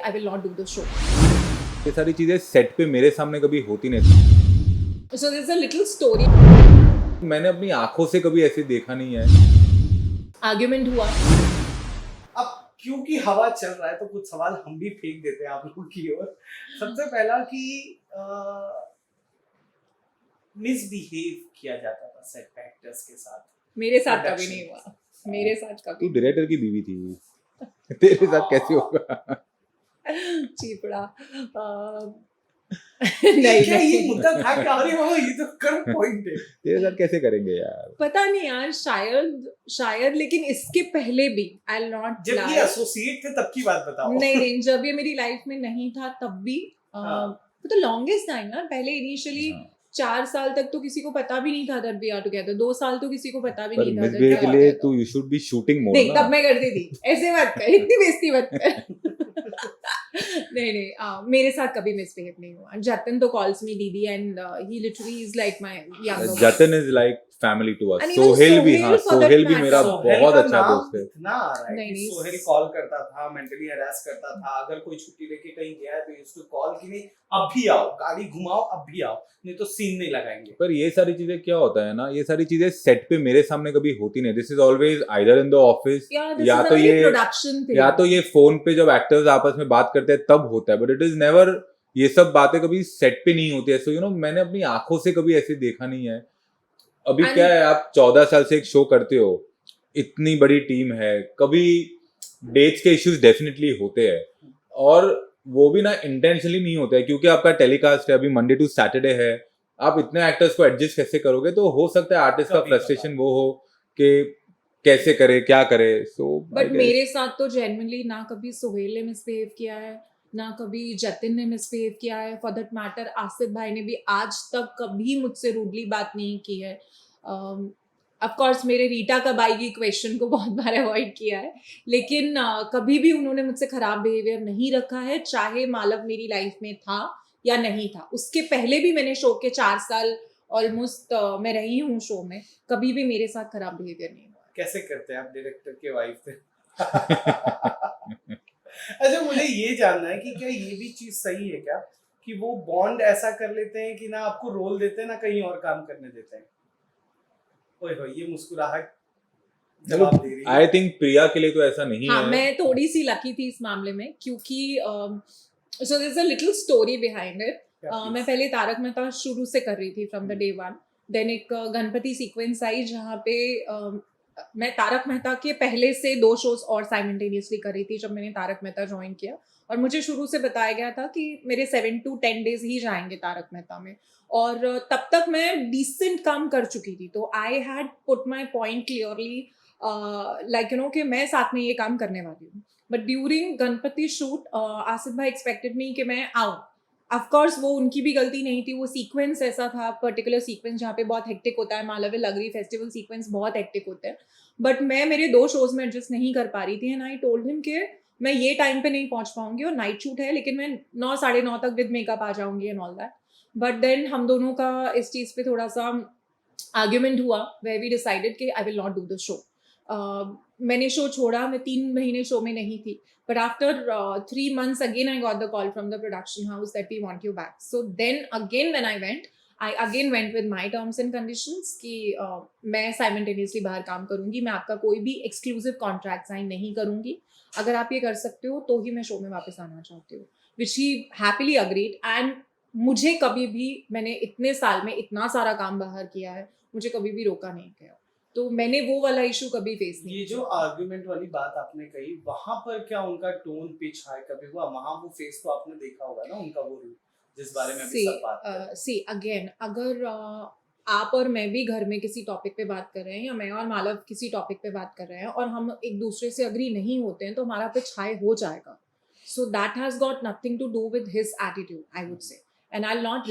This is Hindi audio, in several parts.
I will not do the show. ये सारी चीजें सेट पे मेरे सामने कभी होती नहीं थी। So there's a little story. मैंने अपनी आंखों से कभी ऐसे देखा नहीं है। Argument हुआ. अब क्योंकि हवा चल रहा है तो कुछ सवाल हम भी फेंक देते हैं आप लोगों की ओर। सबसे पहला कि मिसबिहेव किया जाता था सेट पे एक्टर्स के साथ। मेरे साथ कभी नहीं हुआ. मेरे साथ तू कभी. डायरेक्टर की बीवी थी, तेरे साथ कैसे होगा? चीपड़ा. नहीं क्या ये नहीं. मुद्दा था क्या? अरे हाँ ये तो कर्म पॉइंट है। तेरे साथ कैसे करेंगे यार? पता नहीं यार, शायद लेकिन इसके पहले भी I'll not जब lie. ये एसोसिएट थे तब की बात बताओ। नहीं जब ये मेरी लाइफ में नहीं था तब भी हाँ। तो लॉन्गेस्ट टाइम ना, पहले इनिशियली 4 साल तक तो किसी को पता भी नहीं था दैट वी आर टुगेदर. 2 साल तो किसी को पता भी पर नहीं था that मिसबिहेव we के are लिए together. तू you should be shooting mode नहीं ना। तब मैं करती थी. ऐसे मत कर, इतनी बेइज्जती मत कर. नहीं मेरे साथ कभी मिसबिहेव नहीं हुआ. जतिन तो calls me didi and he literally is like my younger. Jatin is like family to us. And even Sohail भी, हाँ Sohail for that सोहेल भी मेरा matter. सोहेल बहुत का अच्छा नाम दोस्त है। इतना आ रहा है नहीं, कि नहीं। सोहेल कॉल करता था, मेंटली हरास करता था। अगर कोई छुट्टी लेके कहीं गया है तो यूज्ड टू कॉल कि नहीं अब भी आओ, गाड़ी घुमाओ अब भी आओ, नहीं तो सीन नहीं लगाएंगे। पर ये सारी चीजें क्या होता है ना, ये सारी चीजें सेट पे मेरे सामने कभी होती नहीं। This is always either in the office या तो ये प्रोडक्शन थे. या तो ये फोन पे जब एक्टर्स आपस में बात करते हैं तब होता है, बट इट इज नेवर, ये सब बातें कभी सेट पे नहीं होती है। सो यू नो मैंने अपनी आंखों से कभी ऐसे देखा नहीं है। अभी And- क्या है, आप 14 साल से एक शो करते हो, इतनी बड़ी टीम है, कभी डेट्स के इश्यूज डेफिनेटली होते हैं और वो भी ना इंटेंशनली नहीं होता है क्योंकि आपका टेलीकास्ट है, अभी मंडे टू सैटरडे है, आप इतने एक्टर्स को एडजस्ट कैसे करोगे? तो हो सकता है आर्टिस्ट का कभी फ्रस्ट्रेशन वो हो कि कैसे करे क्या करे। सो बट मेरे साथ तो जेन्युइनली ना कभी सोहेल ने मिसबिहेव किया है, ना कभी जतिन ने मिसबिहेव किया है. फॉर दैट मैटर आसिफ भाई ने भी आज तक कभी मुझसे रूडली बात नहीं की है. ऑफ कोर्स मेरे रीटा कब आएगी क्वेश्चन को बहुत बार अवॉइड किया है, लेकिन कभी भी उन्होंने मुझसे खराब बिहेवियर नहीं रखा है, चाहे मालव मेरी लाइफ में था या नहीं था. उसके पहले भी मैंने शो के 4 साल ऑलमोस्ट मैं रही हूँ शो में, कभी भी मेरे साथ खराब बिहेवियर नहीं हुआ. कैसे करते हैं आप डायरेक्टर के वाइफ थे? अच्छा मुझे ये जानना है कि क्या ये भी चीज सही है क्या कि वो बॉन्ड ऐसा कर लेते हैं कि ना आपको रोल देते हैं ना कहीं और काम करने देते हैं? ओए होए ये मुस्कुराहट जवाब दे रही है। आई थिंक प्रिया के लिए तो ऐसा नहीं हाँ, है। मैं थोड़ी सी लकी थी इस मामले में क्योंकि so there is a little story behind it. क्या मैं पहले तारक मेहता शुरू से कर रही थी from the day one. Then एक गणपति सीक्वेंस आई जहाँ पे मैं तारक मेहता के पहले से 2 शोज और साइमल्टेनियसली कर रही थी जब मैंने तारक मेहता ज्वाइन किया. और मुझे शुरू से बताया गया था कि मेरे 7 to 10 डेज ही जाएंगे तारक मेहता में, और तब तक मैं डिसेंट काम कर चुकी थी. तो I had put my point clearly like you know कि मैं साथ में ये काम करने वाली हूँ. But during Ganpati shoot Asif भाई एक्सपेक्टेड मी कि मैं आऊँ. ऑफ कोर्स वो उनकी भी गलती नहीं थी, वो सीक्वेंस ऐसा था, पर्टिकुलर सीक्वेंस जहाँ पे बहुत हेक्टिक होता है. मालवी लगरी फेस्टिवल सीक्वेंस बहुत हेक्टिक होते हैं, बट मैं मेरे 2 शोज में एडजस्ट नहीं कर पा रही थी. एंड आई टोल्ड हिम कि मैं ये टाइम पे नहीं पहुंच पाऊंगी और नाइट शूट है, लेकिन मैं 9 साढ़े 9 तक विद मेकअप आ जाऊंगी and all that. But then हम दोनों का इस चीज़ पे थोड़ा सा आर्ग्यूमेंट हुआ वेयर वी डिसाइडेड कि I will not do the show. मैंने शो छोड़ा, मैं 3 महीने शो में नहीं थी. But after 3 months again I got the call from the production house that we want you back. So then again when I again went with my terms and conditions कि मैं simultaneously बाहर काम करूँगी, मैं आपका कोई भी exclusive contract sign नहीं करूँगी. अगर आप ये कर सकते हो तो ही मैं शो में वापस आना चाहती हूँ. Which he happily agreed. And मुझे कभी भी, मैंने इतने साल में इतना सारा काम बाहर किया है, मुझे कभी भी रोका नहीं गया. तो मैंने वो वाला इशू कभी फेस नहीं. ये जो आर्गुमेंट वाली बात आपने कही, वहां पर क्या उनका टोन पिच हाई कभी हुआ? वहां वो फेस तो आपने देखा होगा ना उनका, वो जिस बारे में अभी सब बात कर रहे हैं। सी अगेन, अगर आप और मैं भी घर में किसी टॉपिक पे बात कर रहे हैं या मैं और मालव किसी टॉपिक पे बात कर रहे हैं और हम एक दूसरे से अग्री नहीं होते हैं तो हमारा पिच हाई हो जाएगा. So that has got nothing to do with his attitude, I would say. And I'll not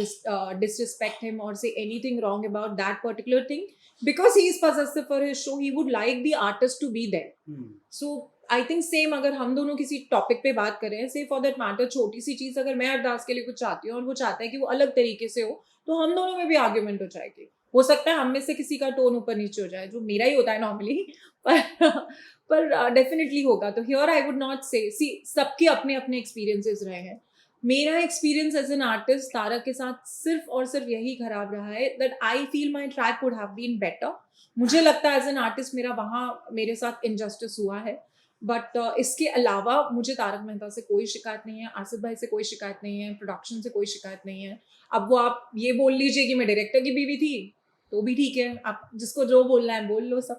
disrespect him or say anything wrong about that particular thing because he is possessive for his show. He would like the artist to be there. So I think same अगर हम दोनों किसी टॉपिक पे बात करें, say for that matter छोटी सी चीज़ अगर मैं अरदास के लिए कुछ चाहती हूँ और वो चाहता है कि वो अलग तरीके से हो, तो हम दोनों में भी आर्ग्यूमेंट हो जाएगी. हो सकता है हम में से किसी का टोन ऊपर नीचे हो जाए, जो मेरा ही होता है नॉर्मली, पर डेफिनेटली होगा। तो हियर आई वुड नॉट से, सी सबके अपने अपने एक्सपीरियंसेस रहे हैं। मेरा experience as an artist Tarak के साथ सिर्फ और सिर्फ यही खराब रहा है that I feel my track would have been better. मुझे लगता है एज एन आर्टिस्ट मेरा वहाँ मेरे साथ इनजस्टिस हुआ है, बट इसके अलावा मुझे तारक मेहता से कोई शिकायत नहीं है, आसिफ भाई से कोई शिकायत नहीं है, प्रोडक्शन से कोई शिकायत नहीं है। अब वो आप ये बोल लीजिए कि मैं डायरेक्टर की बीवी थी तो भी ठीक है, आप जिसको जो बोलना है बोल लो सब।